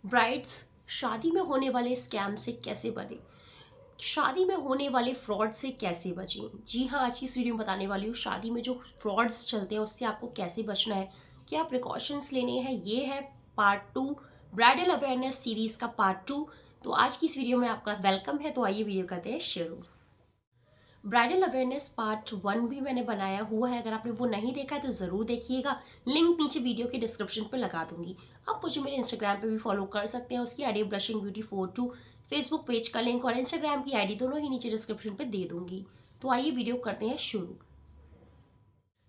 Brides शादी में होने वाले स्कैम से कैसे बने, शादी में होने वाले फ्रॉड से कैसे बचें। जी हाँ, आज की इस वीडियो में बताने वाली हूँ शादी में जो फ्रॉड्स चलते हैं उससे आपको कैसे बचना है, क्या प्रिकॉशंस लेने हैं। ये है पार्ट 2, ब्राइडल अवेयरनेस सीरीज का पार्ट 2। तो आज की इस वीडियो में आपका वेलकम है। तो आइए वीडियो करते हैं शुरू। ब्राइडल अवेयरनेस पार्ट 1 भी मैंने बनाया हुआ है, अगर आपने वो नहीं देखा है तो ज़रूर देखिएगा। लिंक नीचे वीडियो के डिस्क्रिप्शन पे लगा दूंगी। आप मुझे मेरे इंस्टाग्राम पे भी फॉलो कर सकते हैं, उसकी ID blushing beauty 42, Facebook page का लिंक और इंस्टाग्राम की आईडी दोनों ही नीचे डिस्क्रिप्शन पे दे दूंगी। तो आइए वीडियो करते हैं शुरू।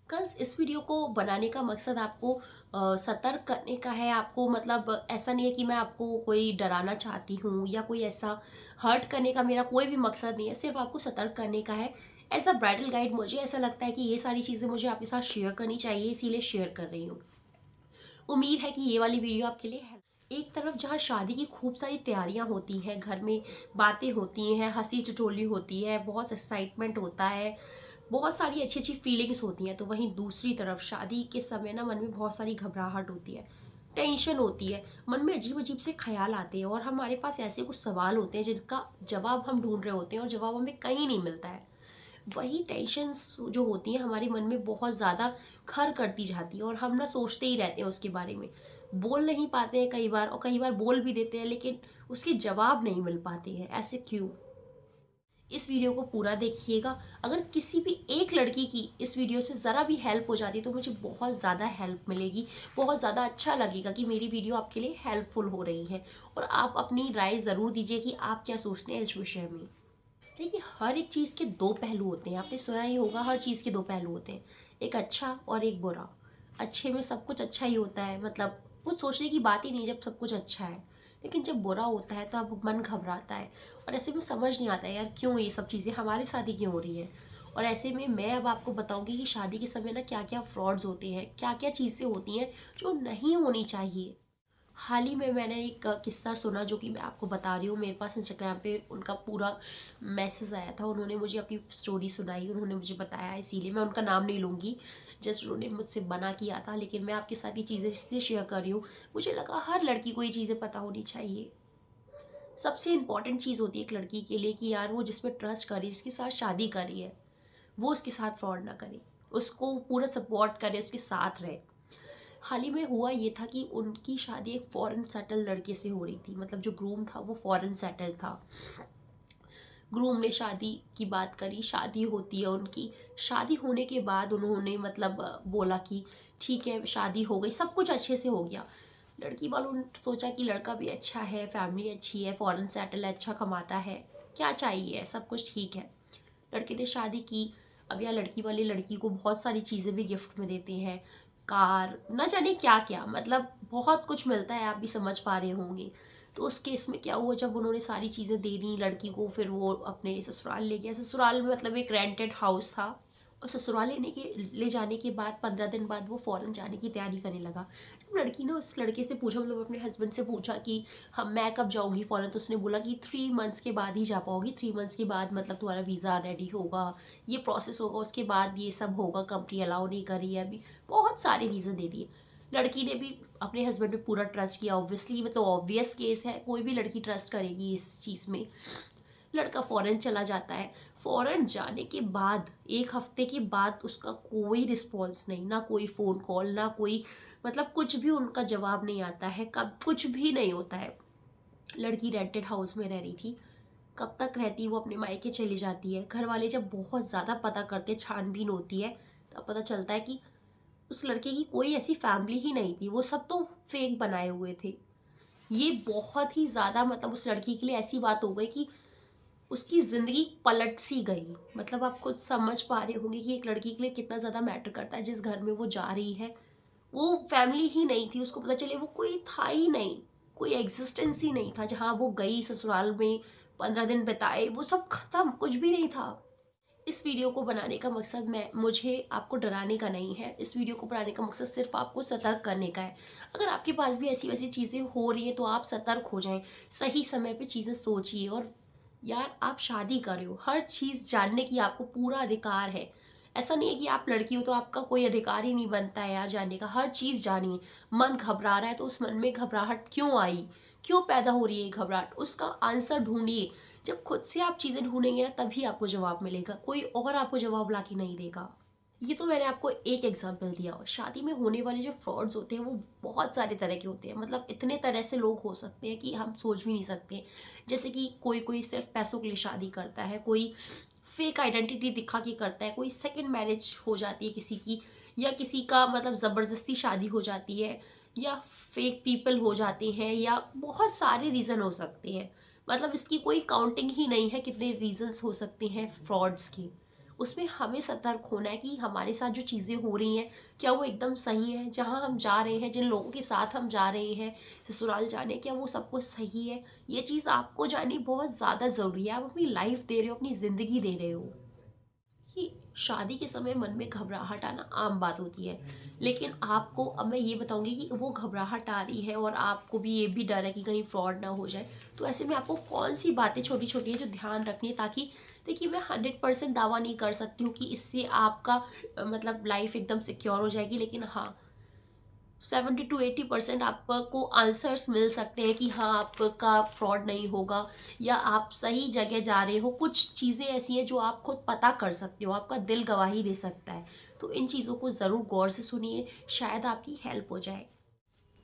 कल इस वीडियो को बनाने का मकसद आपको सतर्क करने का है। आपको मतलब ऐसा नहीं है कि मैं आपको कोई डराना चाहती हूँ या कोई ऐसा हर्ट करने का मेरा कोई भी मकसद नहीं है, सिर्फ आपको सतर्क करने का है। एज अ ब्राइडल गाइड मुझे ऐसा लगता है कि ये सारी चीज़ें मुझे आपके साथ शेयर करनी चाहिए, इसीलिए शेयर कर रही हूँ। उम्मीद है कि ये वाली वीडियो आपके लिए है। एक तरफ जहाँ शादी की खूब सारी तैयारियां होती हैं, घर में बातें होती हैं, हंसी ठिठोली होती है, बहुत एक्साइटमेंट होता है, बहुत सारी अच्छी अच्छी फीलिंग्स होती हैं, तो वहीं दूसरी तरफ शादी के समय ना मन में बहुत सारी घबराहट होती है, टेंशन होती है, मन में अजीब अजीब से ख्याल आते हैं और हमारे पास ऐसे कुछ सवाल होते हैं जिनका जवाब हम ढूंढ रहे होते हैं और जवाब हमें कहीं नहीं मिलता है। वही टेंशन्स जो होती हैं हमारे मन में बहुत ज़्यादा घर करती जाती है और हम ना सोचते ही रहते हैं उसके बारे में, बोल नहीं पाते हैं कई बार, और कई बार बोल भी देते हैं लेकिन उसके जवाब नहीं मिल पाते हैं। ऐसे क्यों? इस वीडियो को पूरा देखिएगा। अगर किसी भी एक लड़की की इस वीडियो से ज़रा भी हेल्प हो जाती है तो मुझे बहुत ज़्यादा हेल्प मिलेगी, बहुत ज़्यादा अच्छा लगेगा कि मेरी वीडियो आपके लिए हेल्पफुल हो रही है। और आप अपनी राय ज़रूर दीजिए कि आप क्या सोचते हैं इस विषय में। देखिए, हर एक चीज़ के दो पहलू होते हैं, आपने सुना ही होगा, हर चीज़ के दो पहलू होते हैं, एक अच्छा और एक बुरा। अच्छे में सब कुछ अच्छा ही होता है, मतलब कुछ सोचने की बात ही नहीं जब सब कुछ अच्छा है, लेकिन जब बुरा होता है तो अब मन घबराता है और ऐसे में समझ नहीं आता है यार क्यों ये सब चीज़ें हमारे साथ ही क्यों हो रही हैं। और ऐसे में मैं अब आपको बताऊंगी कि शादी के समय ना क्या क्या फ्रॉड्स होते हैं, क्या क्या चीज़ें होती हैं जो नहीं होनी चाहिए। हाल ही में मैंने एक किस्सा सुना जो कि मैं आपको बता रही हूँ। मेरे पास इंस्टाग्राम पे उनका पूरा मैसेज आया था, उन्होंने मुझे अपनी स्टोरी सुनाई, उन्होंने मुझे बताया, इसीलिए मैं उनका नाम नहीं लूँगी। जस्ट उन्होंने मुझसे बना किया था, लेकिन मैं आपके साथ ये चीज़ें इसलिए शेयर कर रही हूँ, मुझे लगा हर लड़की को ये चीज़ें पता होनी चाहिए। सबसे इम्पॉर्टेंट चीज़ होती है एक लड़की के लिए कि यार वो जिसपे ट्रस्ट करे, जिसके साथ शादी करी है, वो उसके साथ फ्रॉड ना करे, उसको पूरा सपोर्ट करे, उसके साथ रहे। हाल ही में हुआ ये था कि उनकी शादी एक फॉरेन सेटल लड़के से हो रही थी, मतलब जो ग्रूम था वो फॉरेन सेटल था। ग्रूम ने शादी की बात करी, शादी होती है उनकी। शादी होने के बाद उन्होंने मतलब बोला कि ठीक है शादी हो गई, सब कुछ अच्छे से हो गया। लड़की वालों ने सोचा कि लड़का भी अच्छा है, फैमिली अच्छी है, फॉरेन सेटल है, अच्छा कमाता है, क्या चाहिए, सब कुछ ठीक है। लड़के ने शादी की। अब यार लड़की वाले लड़की को बहुत सारी चीज़ें भी गिफ्ट में देते हैं, कार, न जाने क्या क्या, मतलब बहुत कुछ मिलता है, आप भी समझ पा रहे होंगे। तो उस केस में क्या हुआ, जब उन्होंने सारी चीज़ें दे दी लड़की को, फिर वो अपने ससुराल ले गया। ससुराल में मतलब एक रेंटेड हाउस था, और ससुराल ले जाने के बाद 15 दिन बाद वो फ़ौरन जाने की तैयारी करने लगा। जब लड़की ने उस लड़के से पूछा, मतलब अपने हस्बैंड से पूछा कि हम मैं कब जाऊँगी फ़ौरन, तो उसने बोला कि 3 मंथ्स के बाद ही जा पाओगी, 3 मंथ्स के बाद मतलब तुम्हारा वीज़ा रेडी होगा, ये प्रोसेस होगा, उसके बाद ये सब होगा, कंपनी अलाउ नहीं कर रही है अभी। बहुत सारे रीज़न दे दिए। लड़की ने भी अपने हस्बैंड पे पूरा ट्रस्ट किया, ऑब्वियसली मतलब ऑब्वियस केस है, कोई भी लड़की ट्रस्ट करेगी इस चीज़ में। लड़का फॉरेन चला जाता है। फॉरेन जाने के बाद 1 हफ्ते के बाद उसका कोई रिस्पॉन्स नहीं, ना कोई फ़ोन कॉल, ना कोई मतलब कुछ भी उनका जवाब नहीं आता है, कब कुछ भी नहीं होता है। लड़की रेंटेड हाउस में रह रही थी, कब तक रहती, वो अपने मायके चली जाती है। घर वाले जब बहुत ज़्यादा पता करते, छानबीन होती है, तब पता चलता है कि उस लड़के की कोई ऐसी फैमिली ही नहीं थी, वो सब तो फेक बनाए हुए थे। ये बहुत ही ज़्यादा मतलब उस लड़की के लिए ऐसी बात हो गई कि उसकी ज़िंदगी पलट सी गई। मतलब आप खुद समझ पा रहे होंगे कि एक लड़की के लिए कितना ज़्यादा मैटर करता है। जिस घर में वो जा रही है वो फैमिली ही नहीं थी, उसको पता चले वो कोई था ही नहीं, कोई एग्जिस्टेंस ही नहीं था। जहाँ वो गई ससुराल में 15 दिन बिताए, वो सब खत्म, कुछ भी नहीं था। इस वीडियो को बनाने का मकसद मैं मुझे आपको डराने का नहीं है, इस वीडियो को बनाने का मकसद सिर्फ आपको सतर्क करने का है। अगर आपके पास भी ऐसी वैसी चीज़ें हो रही है तो आप सतर्क हो जाएं, सही समय पे चीज़ें सोचिए। और यार आप शादी कर रहे हो, हर चीज़ जानने की आपको पूरा अधिकार है। ऐसा नहीं है कि आप लड़की हो तो आपका कोई अधिकार ही नहीं बनता है यार जानने का, हर चीज़ जानिए। मन घबरा रहा है तो उस मन में घबराहट क्यों आई, क्यों पैदा हो रही है घबराहट, उसका आंसर ढूंढिए। जब खुद से आप चीज़ें ढूंढेंगे ना तभी आपको जवाब मिलेगा, कोई और आपको जवाब ला के नहीं देगा। ये तो मैंने आपको एक एग्जांपल दिया। और शादी में होने वाले जो फ्रॉड्स होते हैं वो बहुत सारे तरह के होते हैं, मतलब इतने तरह से लोग हो सकते हैं कि हम सोच भी नहीं सकते। जैसे कि कोई कोई सिर्फ पैसों के लिए शादी करता है, कोई फेक आइडेंटिटी दिखा के करता है, कोई सेकंड मैरिज हो जाती है किसी की, या किसी का मतलब ज़बरदस्ती शादी हो जाती है, या फेक पीपल हो जाते हैं, या बहुत सारे रीज़न हो सकते हैं। मतलब इसकी कोई काउंटिंग ही नहीं है कितने रीजंस हो सकते हैं फ्रॉड्स के। उसमें हमें सतर्क होना है कि हमारे साथ जो चीज़ें हो रही हैं क्या वो एकदम सही है, जहाँ हम जा रहे हैं, जिन लोगों के साथ हम जा रहे हैं ससुराल जाने, क्या वो सब कुछ सही है। ये चीज़ आपको जाननी बहुत ज़्यादा ज़रूरी है। आप अपनी लाइफ दे रहे हो, अपनी ज़िंदगी दे रहे हो। कि शादी के समय मन में घबराहट आना आम बात होती है, लेकिन आपको अब मैं ये बताऊंगी कि वो घबराहट आ रही है और आपको भी ये भी डर है कि कहीं फ्रॉड ना हो जाए, तो ऐसे में आपको कौन सी बातें छोटी छोटी है जो ध्यान रखनी है, ताकि देखिए मैं 100% दावा नहीं कर सकती हूँ कि इससे आपका मतलब लाइफ एकदम सिक्योर हो जाएगी, लेकिन हाँ 70 to 80% आपको आंसर्स मिल सकते हैं कि हाँ आपका फ्रॉड नहीं होगा, या आप सही जगह जा रहे हो। कुछ चीज़ें ऐसी हैं जो आप खुद पता कर सकते हो, आपका दिल गवाही दे सकता है। तो इन चीज़ों को ज़रूर गौर से सुनिए, शायद आपकी हेल्प हो जाए।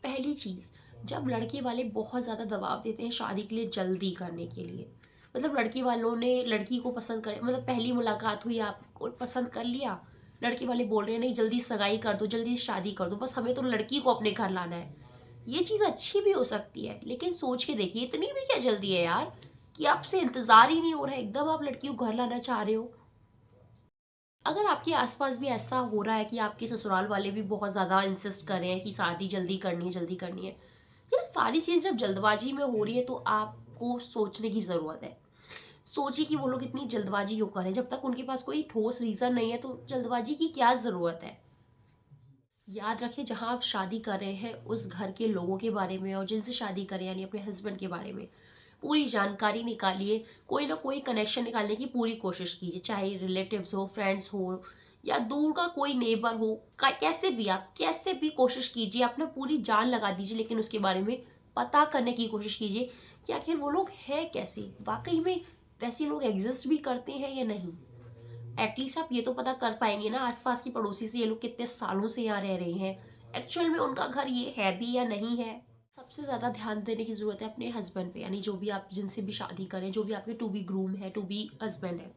पहली चीज़, जब लड़के वाले बहुत ज़्यादा दबाव देते हैं शादी के लिए जल्दी करने के लिए, मतलब लड़के वालों ने लड़की को पसंद कर, मतलब पहली मुलाकात हुई, आपको पसंद कर लिया, लड़के वाले बोल रहे हैं नहीं जल्दी सगाई कर दो, जल्दी शादी कर दो, बस हमें तो लड़की को अपने घर लाना है। ये चीज़ अच्छी भी हो सकती है, लेकिन सोच के देखिए इतनी भी क्या जल्दी है यार, कि आपसे इंतज़ार ही नहीं हो रहा है, एकदम आप लड़की को घर लाना चाह रहे हो। अगर आपके आसपास भी ऐसा हो रहा है कि आपके ससुराल वाले भी बहुत ज़्यादा इंसिस्ट कर रहे हैं कि शादी जल्दी करनी है, जल्दी करनी है, ये सारी चीज़ जब जल्दबाजी में हो रही है तो आपको सोचने की ज़रूरत है। सोचिए कि वो लोग इतनी जल्दबाजी क्यों कर रहे हैं, जब तक उनके पास कोई ठोस रीज़न नहीं है तो जल्दबाजी की क्या ज़रूरत है। याद रखिए जहाँ आप शादी कर रहे हैं उस घर के लोगों के बारे में, और जिनसे शादी करें यानी अपने हस्बैंड के बारे में पूरी जानकारी निकालिए। कोई ना कोई कनेक्शन निकालने की पूरी कोशिश कीजिए, चाहे रिलेटिव्स हो, फ्रेंड्स हो, या दूर का कोई नेबर हो, कैसे भी आप कैसे भी कोशिश कीजिए, अपना पूरी जान लगा दीजिए, लेकिन उसके बारे में पता करने की कोशिश कीजिए कि आखिर वो लोग हैं कैसे, वाकई में वैसे लोग एग्जिस्ट भी करते हैं या नहीं। एटलीस्ट आप ये तो पता कर पाएंगे ना आसपास की पड़ोसी से ये लोग कितने सालों से यहाँ रह रहे हैं, एक्चुअल में उनका घर ये है भी या नहीं है। सबसे ज़्यादा ध्यान देने की ज़रूरत है अपने हस्बैंड पे, यानी जो भी आप जिनसे भी शादी करें, जो भी आपके टू बी ग्रूम है, टू बी हस्बैंड है,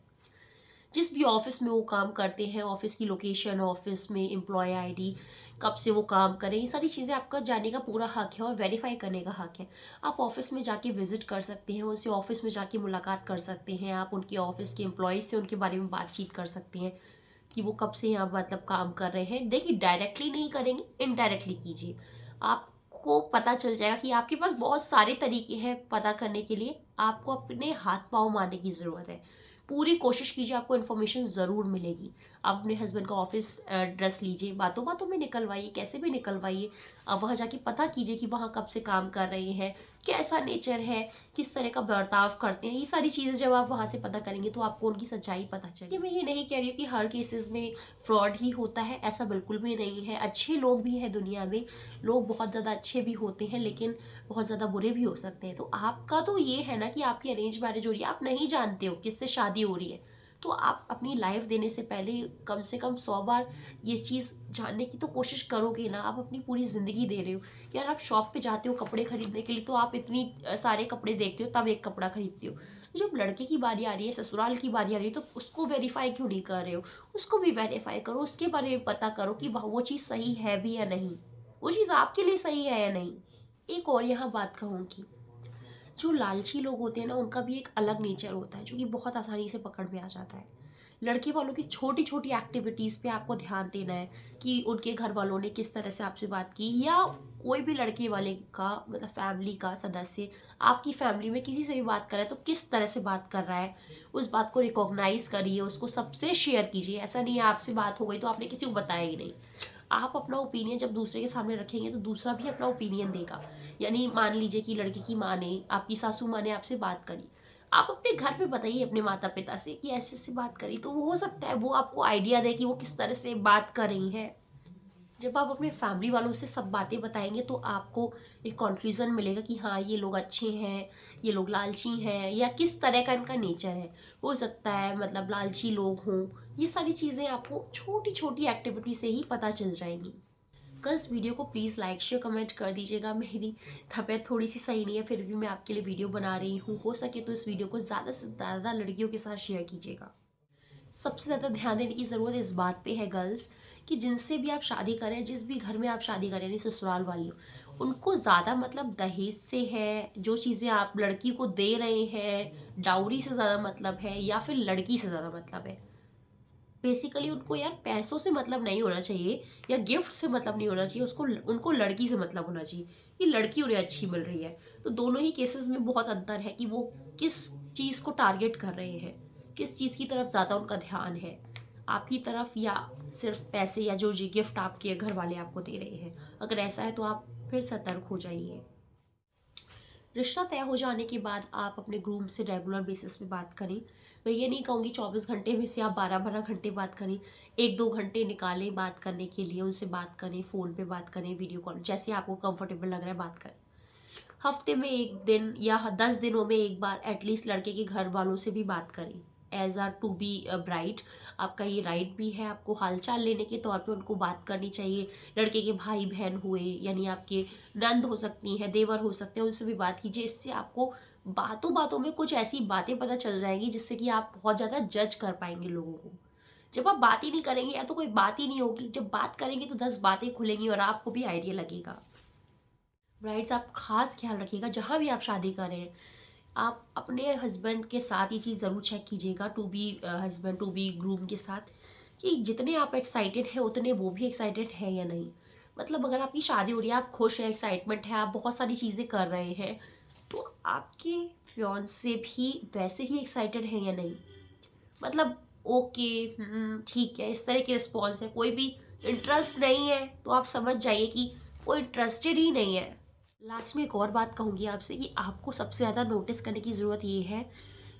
जिस भी ऑफिस में वो काम करते हैं, ऑफिस की लोकेशन, ऑफिस में एम्प्लॉय आईडी, कब से वो काम करें, ये सारी चीज़ें आपका जानने का पूरा हक है और वेरीफाई करने का हक है। आप ऑफिस में जाके विजिट कर सकते हैं, उनसे ऑफिस में जाके मुलाकात कर सकते हैं, आप उनके ऑफिस के एम्प्लॉयज़ से उनके बारे में बातचीत कर सकते हैं कि वो कब से यहाँ मतलब काम कर रहे हैं। देखिए डायरेक्टली नहीं करेंगे, इनडायरेक्टली कीजिए, आपको पता चल जाएगा कि आपके पास बहुत सारे तरीके हैं पता करने के लिए। आपको अपने हाथ पाँव मारने की ज़रूरत है, पूरी कोशिश कीजिए, आपको इन्फॉर्मेशन ज़रूर मिलेगी। आप अपने हस्बैंड का ऑफिस एड्रेस लीजिए, बातों बातों में निकलवाइए, कैसे भी निकलवाइए। आप वहाँ जाके पता कीजिए कि वहाँ कब से काम कर रहे हैं, कैसा नेचर है, किस तरह का बर्ताव करते हैं। ये सारी चीज़ें जब आप वहाँ से पता करेंगे तो आपको उनकी सच्चाई पता चलेगी। मैं ये नहीं कह रही हूँ कि हर केसेस में फ्रॉड ही होता है, ऐसा बिल्कुल भी नहीं है। अच्छे लोग भी हैं दुनिया में, लोग बहुत ज़्यादा अच्छे भी होते हैं, लेकिन बहुत ज़्यादा बुरे भी हो सकते हैं। तो आपका तो ये है ना कि आपकी अरेंज मैरिज हो रही है, आप नहीं जानते हो किससे शादी हो रही है, तो आप अपनी लाइफ देने से पहले कम से कम 100 बार ये चीज़ जानने की तो कोशिश करोगे ना। आप अपनी पूरी ज़िंदगी दे रहे हो यार। आप शॉप पे जाते हो कपड़े खरीदने के लिए तो आप इतनी सारे कपड़े देखते हो तब एक कपड़ा खरीदते हो। तो जब लड़के की बारी आ रही है, ससुराल की बारी आ रही है, तो उसको वेरीफाई क्यों नहीं कर रहे हो? उसको भी वेरीफाई करो, उसके बारे में पता करो कि वह वो चीज़ सही है भी या नहीं, वो चीज़ आपके लिए सही है या नहीं। एक और यहाँ बात कहूँगी, जो लालची लोग होते हैं ना उनका भी एक अलग नेचर होता है जो कि बहुत आसानी से पकड़ में आ जाता है। लड़के वालों की छोटी छोटी एक्टिविटीज़ पे आपको ध्यान देना है कि उनके घर वालों ने किस तरह से आपसे बात की, या कोई भी लड़के वाले का मतलब फैमिली का सदस्य आपकी फैमिली में किसी से भी बात कर रहा है तो किस तरह से बात कर रहा है, उस बात को रिकॉग्नाइज करिए, उसको सबसे शेयर कीजिए। ऐसा नहीं है आपसे बात हो गई तो आपने किसी को बताया ही नहीं। आप अपना ओपिनियन जब दूसरे के सामने रखेंगे तो दूसरा भी अपना ओपिनियन देगा। यानी मान लीजिए कि लड़के की माँ ने, आपकी सासू माँ ने आपसे बात करी, आप अपने घर पे बताइए अपने माता पिता से कि ऐसे ऐसे बात करी, तो वो हो सकता है वो आपको आइडिया दे कि वो किस तरह से बात कर रही है। जब आप अपने फैमिली वालों से सब बातें बताएंगे तो आपको एक कंक्लूजन मिलेगा कि हाँ ये लोग अच्छे हैं, ये लोग लालची हैं, या किस तरह का इनका नेचर है। हो सकता है मतलब लालची लोग हों। ये सारी चीज़ें आपको छोटी छोटी एक्टिविटी से ही पता चल जाएंगी। गर्ल्स, वीडियो को प्लीज़ लाइक शेयर कमेंट कर दीजिएगा। मेरी तबीयत थोड़ी सी सही नहीं है, फिर भी मैं आपके लिए वीडियो बना रही हूँ। हो सके तो इस वीडियो को ज़्यादा से ज़्यादा लड़कियों के साथ शेयर कीजिएगा। सबसे ज़्यादा ध्यान देने की ज़रूरत इस बात पे है गर्ल्स, कि जिनसे भी आप शादी करें, जिस भी घर में आप शादी करें, नहीं ससुराल वाली, उनको ज़्यादा मतलब दहेज से है, जो चीज़ें आप लड़की को दे रहे हैं डाउरी से ज़्यादा मतलब है, या फिर लड़की से ज़्यादा मतलब है। बेसिकली उनको यार पैसों से मतलब नहीं होना चाहिए, या गिफ्ट से मतलब नहीं होना चाहिए, उसको उनको लड़की से मतलब होना चाहिए कि लड़की उन्हें अच्छी मिल रही है। तो दोनों ही केसेस में बहुत अंतर है कि वो किस चीज़ को टारगेट कर रहे हैं, किस चीज़ की तरफ ज़्यादा उनका ध्यान है, आपकी तरफ या सिर्फ पैसे या जो जी गिफ्ट आपके घर वाले आपको दे रहे हैं। अगर ऐसा है तो आप फिर सतर्क हो जाइए। रिश्ता तय हो जाने के बाद आप अपने ग्रूम से रेगुलर बेसिस पे बात करें। मैं ये नहीं कहूँगी 24 घंटे में से आप 12-12 घंटे बात करें। 1-2 घंटे निकालें बात करने के लिए, उनसे बात करें, फ़ोन पे बात करें, वीडियो कॉल, जैसे आपको कंफर्टेबल लग रहा है बात करें। हफ्ते में 1 दिन या 10 दिनों में एक बार एटलीस्ट लड़के के घर वालों से भी बात करें। Age are to be bright, आपका ये राइट भी है, आपको हालचाल लेने के तौर पे उनको बात करनी चाहिए। लड़के के भाई बहन हुए, यानी आपके नंद हो सकती हैं, देवर हो सकते हैं, उनसे भी बात कीजिए। इससे आपको बातों बातों में कुछ ऐसी बातें पता चल जाएंगी जिससे कि आप बहुत ज़्यादा जज कर पाएंगे लोगों को। जब आप बात ही नहीं करेंगे यार तो कोई बात ही नहीं होगी। जब बात करेंगे तो 10 बातें खुलेंगी और आपको भी आइडिया लगेगा। ब्राइड्स, आप खास ख्याल रखिएगा जहाँ भी आप शादी करें, आप अपने हस्बैंड के साथ ये चीज़ ज़रूर चेक कीजिएगा, to be husband, to be groom के साथ, कि जितने आप एक्साइटेड हैं उतने वो भी एक्साइटेड है या नहीं। मतलब अगर आपकी शादी हो रही है, आप खुश हैं, एक्साइटमेंट है, आप बहुत सारी चीज़ें कर रहे हैं, तो आपके फियांसे भी वैसे ही एक्साइटेड है या नहीं। मतलब ओके, ठीक है, इस तरह की रिस्पॉन्स है, कोई भी इंटरेस्ट नहीं है, तो आप समझ जाइए कि वो इंटरेस्टेड ही नहीं है। लास्ट में एक और बात कहूँगी आपसे, कि आपको सबसे ज़्यादा नोटिस करने की ज़रूरत ये है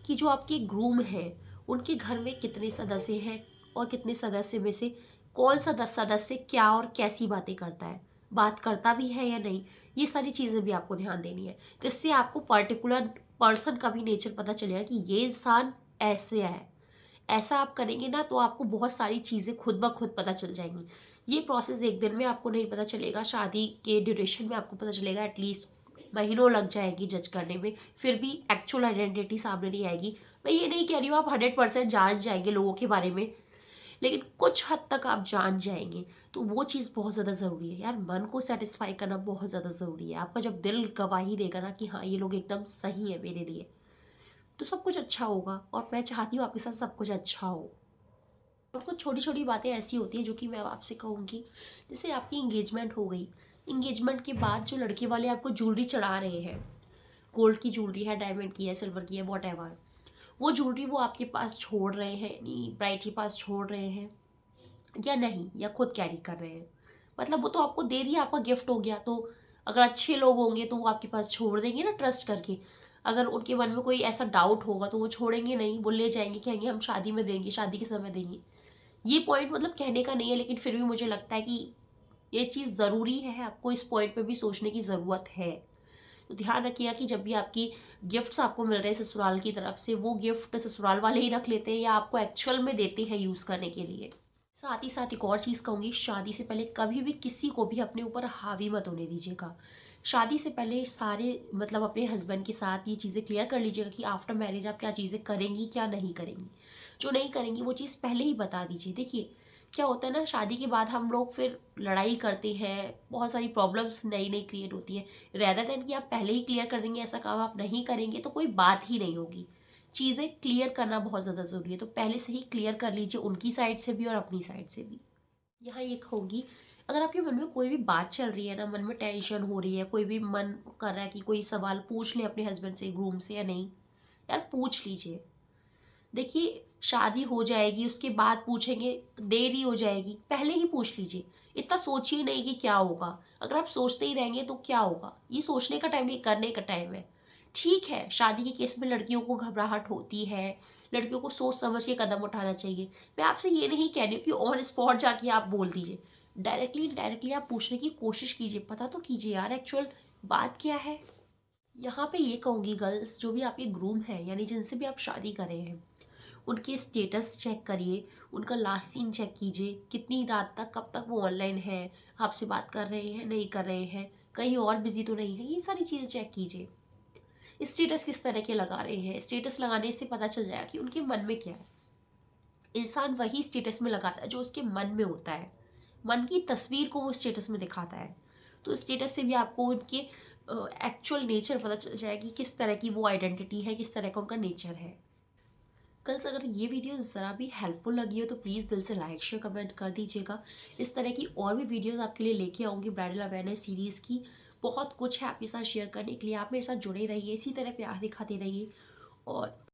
कि जो आपके ग्रूम हैं उनके घर में कितने सदस्य हैं, और कितने सदस्य में से कौन सा 10 सदस्य क्या और कैसी बातें करता है, बात करता भी है या नहीं। ये सारी चीज़ें भी आपको ध्यान देनी है, जिससे आपको पर्टिकुलर पर्सन का भी नेचर पता चलेगा कि ये इंसान ऐसे है। ऐसा आप करेंगे ना तो आपको बहुत सारी चीज़ें खुद ब खुद पता चल जाएंगी। ये प्रोसेस एक दिन में आपको नहीं पता चलेगा, शादी के ड्यूरेशन में आपको पता चलेगा, एटलीस्ट महीनों लग जाएगी जज करने में, फिर भी एक्चुअल आइडेंटिटी सामने नहीं आएगी। मैं ये नहीं कह रही हूँ आप 100% जान जाएंगे लोगों के बारे में, लेकिन कुछ हद तक आप जान जाएंगे। तो वो चीज़ बहुत ज़्यादा ज़रूरी है यार, मन को सेटिस्फाई करना बहुत ज़्यादा ज़रूरी है। आपका जब दिल गवाही देगा ना कि हाँ ये लोग एकदम सही है मेरे लिए, तो सब कुछ अच्छा होगा। और मैं चाहती हूँ आपके साथ सब कुछ अच्छा हो। और कुछ छोटी छोटी बातें ऐसी होती हैं जो कि मैं आपसे कहूँगी, जैसे आपकी इंगेजमेंट हो गई, इंगेजमेंट के बाद जो लड़के वाले आपको ज्वेलरी चढ़ा रहे हैं, गोल्ड की ज्वेलरी है, डायमंड की है, सिल्वर की है, वॉट एवर, वो ज्वेलरी वो आपके पास छोड़ रहे हैं, यानी ब्राइड के पास छोड़ रहे हैं या नहीं, या खुद कैरी कर रहे हैं। मतलब वो तो आपको दे दिया, आपका गिफ्ट हो गया, तो अगर अच्छे लोग होंगे तो वो आपके पास छोड़ देंगे ना ट्रस्ट करके। अगर उनके मन में कोई ऐसा डाउट होगा तो वो छोड़ेंगे नहीं, वो ले जाएंगे, कहेंगे हम शादी में देंगे, शादी के समय देंगे। ये पॉइंट मतलब कहने का नहीं है, लेकिन फिर भी मुझे लगता है कि ये चीज़ ज़रूरी है, आपको इस पॉइंट पे भी सोचने की ज़रूरत है। तो ध्यान रखिएगा कि जब भी आपकी गिफ्ट्स आपको मिल रहे हैं ससुराल की तरफ से, वो गिफ्ट ससुराल वाले ही रख लेते हैं या आपको एक्चुअल में देते हैं यूज़ करने के लिए। साथ ही एक और चीज़ कहूँगी, शादी से पहले कभी भी किसी को भी अपने ऊपर हावी मत होने दीजिएगा। शादी से पहले सारे मतलब अपने हस्बैंड के साथ ये चीज़ें क्लियर कर लीजिएगा कि आफ्टर मैरिज आप क्या चीज़ें करेंगी, क्या नहीं करेंगी। जो नहीं करेंगी वो चीज़ पहले ही बता दीजिए। देखिए क्या होता है ना, शादी के बाद हम लोग फिर लड़ाई करते हैं, बहुत सारी प्रॉब्लम्स नई नई क्रिएट होती है। रेदर देन कि आप पहले ही क्लियर कर देंगे ऐसा काम आप नहीं करेंगे, तो कोई बात ही नहीं होगी। चीज़ें क्लियर करना बहुत ज़्यादा ज़रूरी है, तो पहले से ही क्लियर कर लीजिए, उनकी साइड से भी और अपनी साइड से भी। यहाँ ये होगी, अगर आपके मन में कोई भी बात चल रही है ना, मन में टेंशन हो रही है, कोई भी मन कर रहा है कि कोई सवाल पूछ ले अपने हस्बैंड से, ग्रूम से या नहीं, यार पूछ लीजिए। देखिए शादी हो जाएगी, उसके बाद पूछेंगे देरी हो जाएगी, पहले ही पूछ लीजिए। इतना सोचिए नहीं कि क्या होगा। अगर आप सोचते ही रहेंगे तो क्या होगा। ये सोचने का टाइम नहीं, करने का टाइम है। ठीक है, शादी के केस में लड़कियों को घबराहट होती है, लड़कियों को सोच समझ के कदम उठाना चाहिए। मैं आपसे ये नहीं कह रही हूँ कि ऑन स्पॉट जाके आप बोल दीजिए। डायरेक्टली इनडायरेक्टली आप पूछने की कोशिश कीजिए, पता तो कीजिए यार एक्चुअल बात क्या है। यहाँ पे ये कहूँगी गर्ल्स, जो भी आपके ग्रूम हैं यानी जिनसे भी आप शादी कर रहे हैं, उनके स्टेटस चेक करिए, उनका लास्ट सीन चेक कीजिए, कितनी रात तक कब तक वो ऑनलाइन है, आपसे बात कर रहे हैं नहीं कर रहे हैं, कहीं और बिजी तो नहीं है, ये सारी चीज़ें चेक कीजिए। स्टेटस किस तरह के लगा रहे हैं, स्टेटस लगाने से पता चल जाएगा कि उनके मन में क्या है। इंसान वही स्टेटस में लगाता है जो उसके मन में होता है, मन की तस्वीर को वो स्टेटस में दिखाता है। तो स्टेटस से भी आपको उनके एक्चुअल नेचर पता चल जाएगा कि किस तरह की वो आइडेंटिटी है, किस तरह का उनका नेचर है। कल अगर ये वीडियो ज़रा भी हेल्पफुल लगी हो तो प्लीज़ दिल से लाइक शेयर कमेंट कर दीजिएगा। इस तरह की और भी वीडियोस आपके लिए लेके आऊँगी ब्राइडल अवेयरनेस सीरीज़ की। बहुत कुछ है आपके साथ शेयर करने के लिए, आप मेरे साथ जुड़े रहिए, इसी तरह प्यार दिखाते रहिए। और